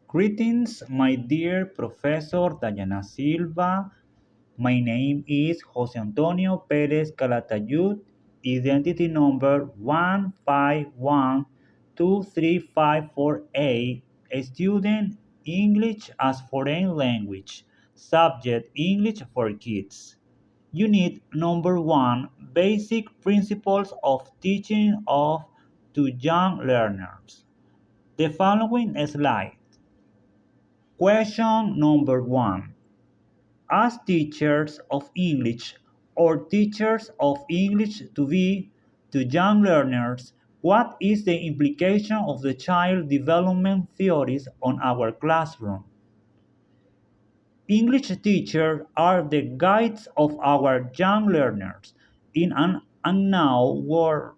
Greetings, my dear Professor Dayana Silva. My name is José Antonio Pérez Calatayud, identity number 1512354A, student English as foreign language, subject English for kids. Unit number 1, basic principles of teaching of to young learners. The following slide. Question number 1. As teachers of English or teachers of English to young learners, what is the implication of the child development theories on our classroom? English teachers are the guides of our young learners in an unknown world.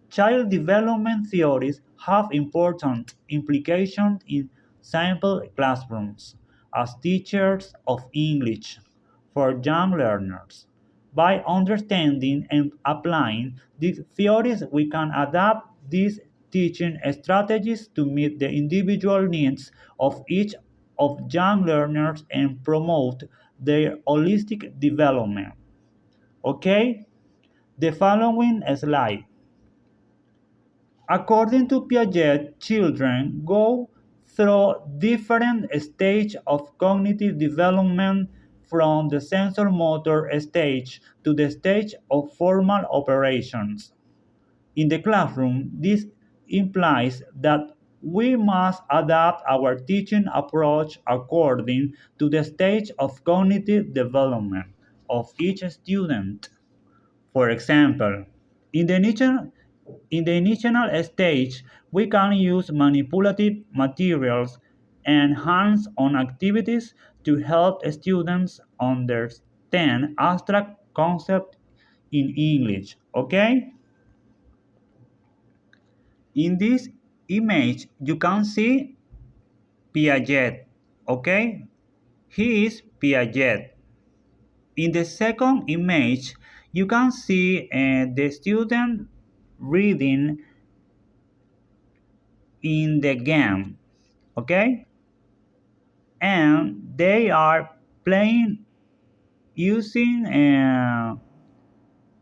Child development theories have important implications in simple classrooms as teachers of English for young learners. By understanding and applying these theories, we can adapt these teaching strategies to meet the individual needs of each of young learners and promote their holistic development. Okay? The following slide. According to Piaget, children go through different stages of cognitive development from the sensor-motor stage to the stage of formal operations. In the classroom, this implies that we must adapt our teaching approach according to the stage of cognitive development of each student. For example, in the initial stage, we can use manipulative materials and hands-on activities to help students understand abstract concepts in English. Okay? In this image, you can see Piaget. Okay? He is Piaget. In the second image, you can see the student reading in the game, okay? And they are playing using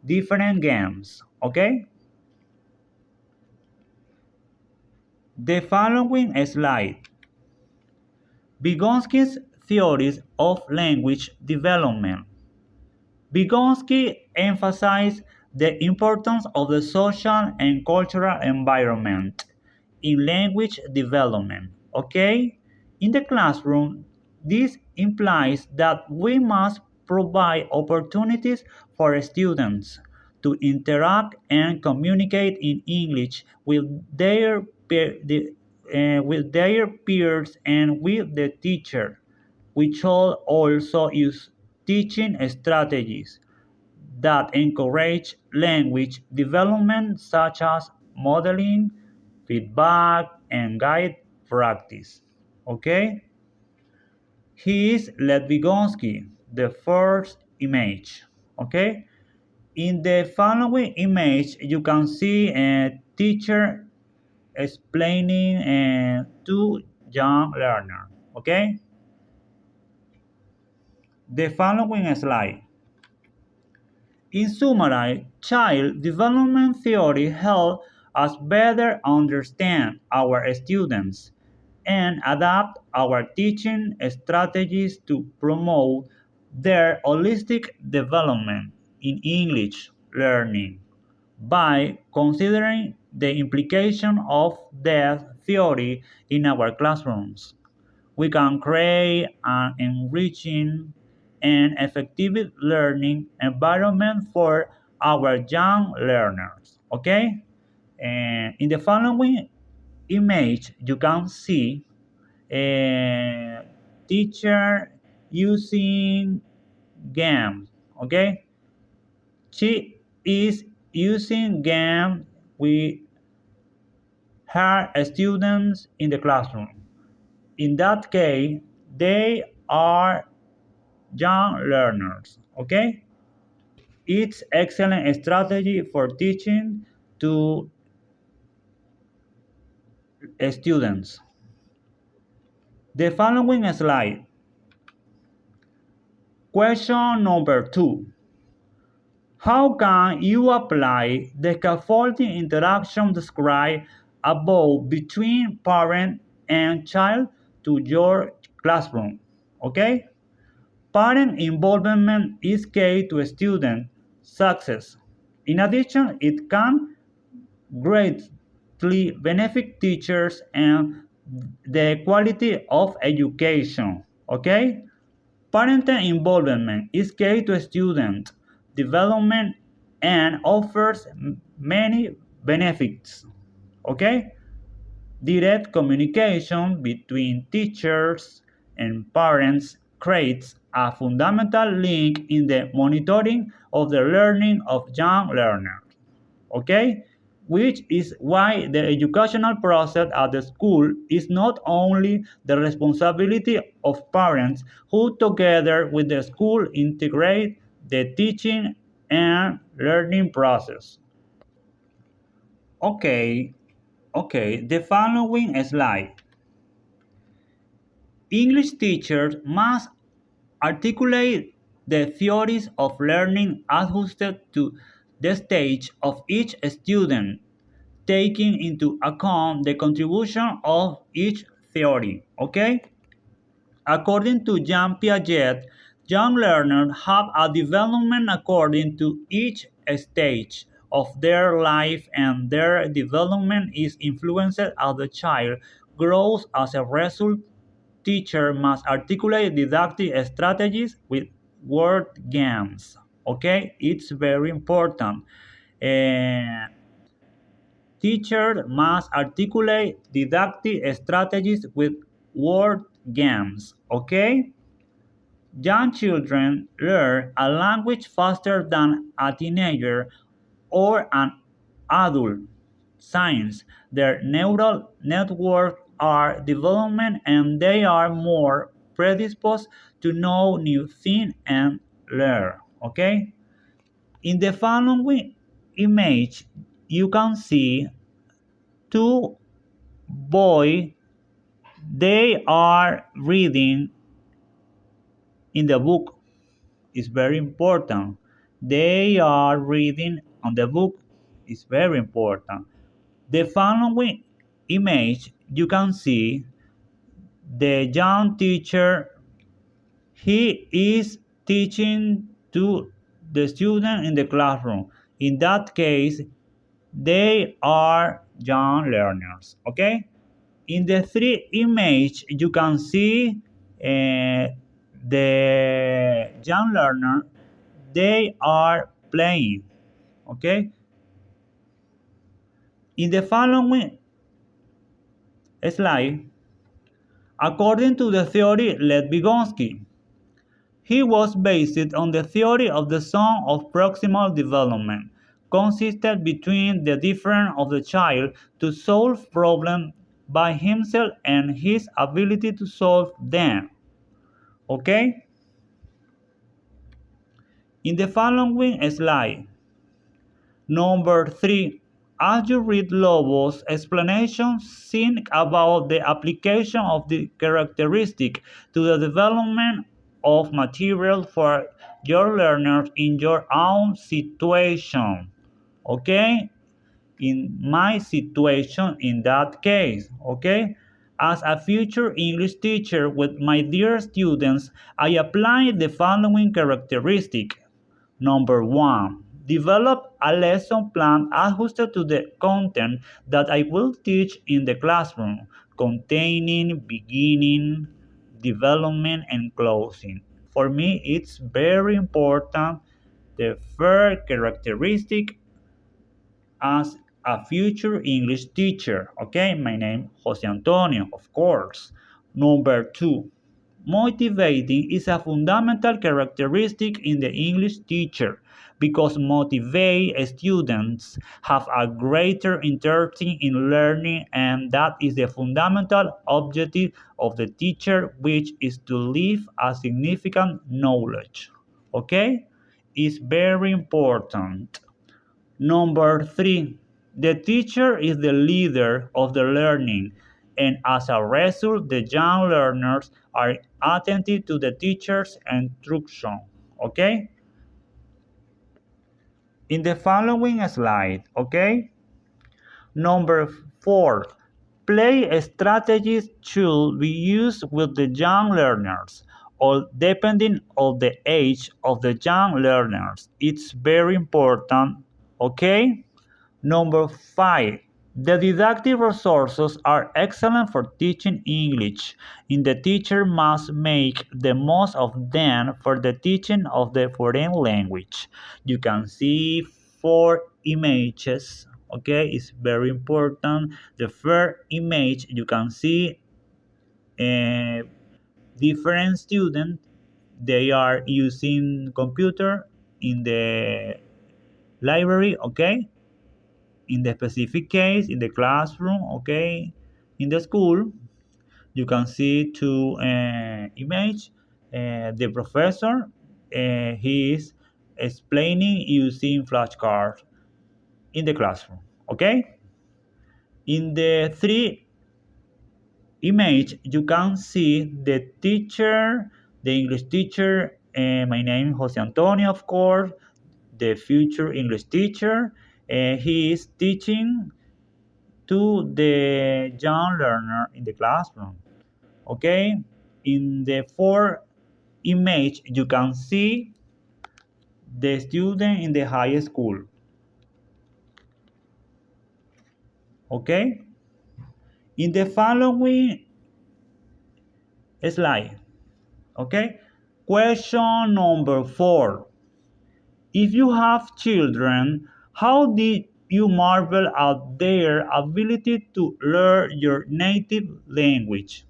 different games, okay? The following slide. Vygotsky's theories of language development. Vygotsky emphasized the importance of the social and cultural environment in language development. Okay? In the classroom, this implies that we must provide opportunities for students to interact and communicate in English with with their peers and with the teacher. We should also use teaching strategies that encourage language development, such as modeling, feedback, and guide practice. Okay? He is Lev Vygotsky, the first image. Okay? In the following image, you can see a teacher explaining to young learners. Okay? The following slide. In summary, child development theory helps us better understand our students and adapt our teaching strategies to promote their holistic development in English learning. By considering the implication of that theory in our classrooms, we can create an enriching and effective learning environment for our young learners. Okay? And in the following image, you can see a teacher using games. Okay? She is using games with her students in the classroom. In that case, they are young learners. Okay? It's excellent strategy for teaching to students. The following slide. Question number 2. How can you apply the scaffolding interaction described above between parent and child to your classroom? Okay? Parent involvement is key to student success. In addition, it can greatly benefit teachers and the quality of education. Okay? Parental involvement is key to student development and offers many benefits. Okay? Direct communication between teachers and parents creates a fundamental link in the monitoring of the learning of young learners. Okay? Which is why the educational process at the school is not only the responsibility of parents who together with the school integrate the teaching and learning process. Okay, the following slide. English teachers must articulate the theories of learning adjusted to the stage of each student, taking into account the contribution of each theory. Okay? According to Jean Piaget, young learners have a development according to each stage of their life, and their development is influenced as the child grows. As a result, teacher must articulate didactic strategies with word games. Okay, it's very important. Uh, Teachers must articulate didactic strategies with word games. Okay? Young children learn a language faster than a teenager or an adult. Since their neural networks are developing and they are more predisposed to know new things and learn. Okay? In the following image, you can see two boys. They are reading in the book. It's very important. They are reading on the book. It's very important. The following image, you can see the young teacher. He is teaching to the student in the classroom. In that case, they are young learners. Okay? In the three image, you can see the young learner. They are playing. Okay. In the following slide, according to the theory led Vygotsky, he was based on the theory of the zone of proximal development, consisted between the difference of the child to solve problems by himself and his ability to solve them. Okay? In the following slide, number 3, as you read Lobo's explanation, think about the application of the characteristic to the development of material for your learners in your own situation. Okay? In my situation in that case. Okay? As a future English teacher with my dear students, I apply the following characteristic. Number 1. Develop a lesson plan adjusted to the content that I will teach in the classroom, containing beginning, development, and closing. For me, it's very important. The third characteristic as a future English teacher. Okay, my name Jose Antonio, of course. Number 2. Motivating is a fundamental characteristic in the English teacher because motivate students have a greater interest in learning, and that is the fundamental objective of the teacher, which is to leave a significant knowledge. Okay? It's very important. Number 3, the teacher is the leader of the learning, and as a result, the young learners are attentive to the teacher's instruction. Okay? In the following slide, okay? Number 4, play strategies should be used with the young learners, or depending on the age of the young learners. It's very important, okay? Number 5, the didactic resources are excellent for teaching English, and the teacher must make the most of them for the teaching of the foreign language. You can see 4 images, okay? It's very important. The first image, you can see different students. They are using computer in the library, okay? In the specific case, in the classroom, okay, in the school, you can see 2 image. The professor, he is explaining using flashcards in the classroom, okay. In the 3 image, you can see the teacher, the English teacher. My name is Jose Antonio, of course, the future English teacher. He is teaching to the young learner in the classroom. Okay, in the 4 image, you can see the student in the high school. Okay, in the following slide, okay, question number 4. If you have children, how did you marvel at their ability to learn your native language?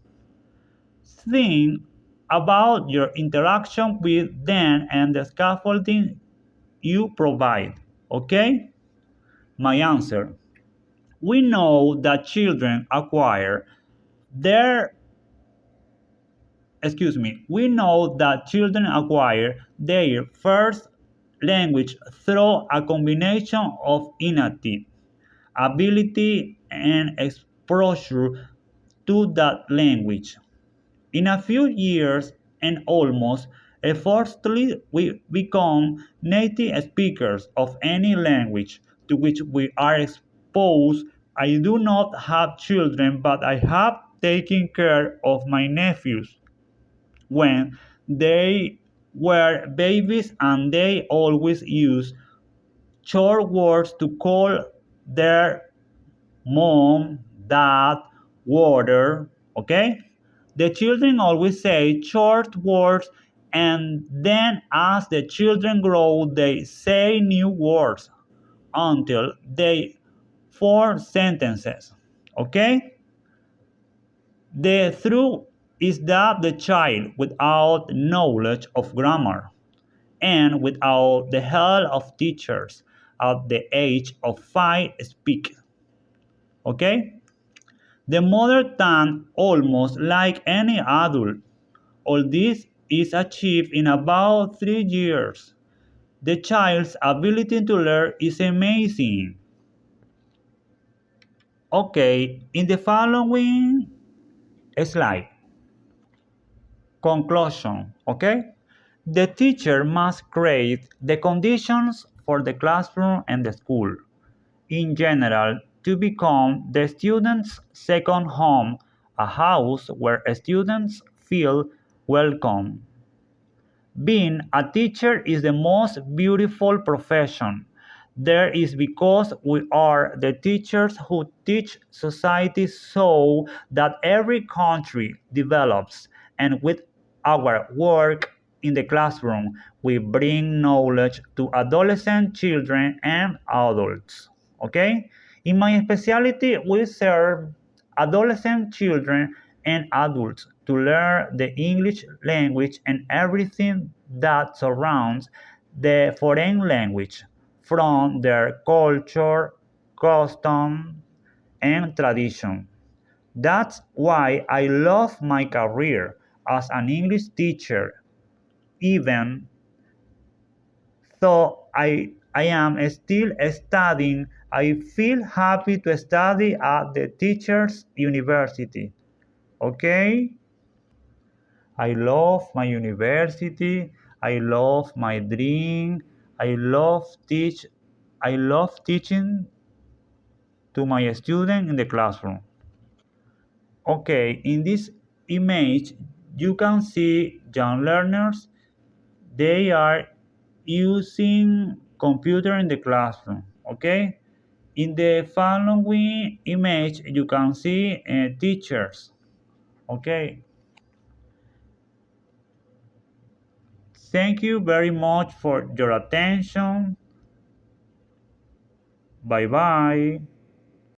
Think about your interaction with them and the scaffolding you provide. Okay? My answer. We know that children acquire their we know that children acquire their first language through a combination of innate ability and exposure to that language. In a few years and almost effortlessly, we become native speakers of any language to which we are exposed. I do not have children, but I have taken care of my nephews when they were babies, and they always use short words to call their mom, dad, water, okay? The children always say short words, and then as the children grow, they say new words until they form sentences, okay? The truth is that the child without knowledge of grammar and without the help of teachers at the age of 5 speak, okay? The mother tongue almost like any adult. All this is achieved in about 3 years. The child's ability to learn is amazing. Okay, in the following slide, conclusion, okay? The teacher must create the conditions for the classroom and the school, in general, to become the student's second home, a house where students feel welcome. Being a teacher is the most beautiful profession. There is because we are the teachers who teach society so that every country develops, and with our work in the classroom, we bring knowledge to adolescent children and adults. Okay? In my specialty, we serve adolescent children and adults to learn the English language and everything that surrounds the foreign language, from their culture, custom, and tradition. That's why I love my career as an English teacher, even though I am still studying I feel happy to study at the teacher's university. Okay? I love my university. I love my dream. I love teach. I love teaching to my student in the classroom. Okay, in this image, you can see young learners. They are using computer in the classroom. Okay. In the following image, you can see teachers. Okay. Thank you very much for your attention. Bye bye.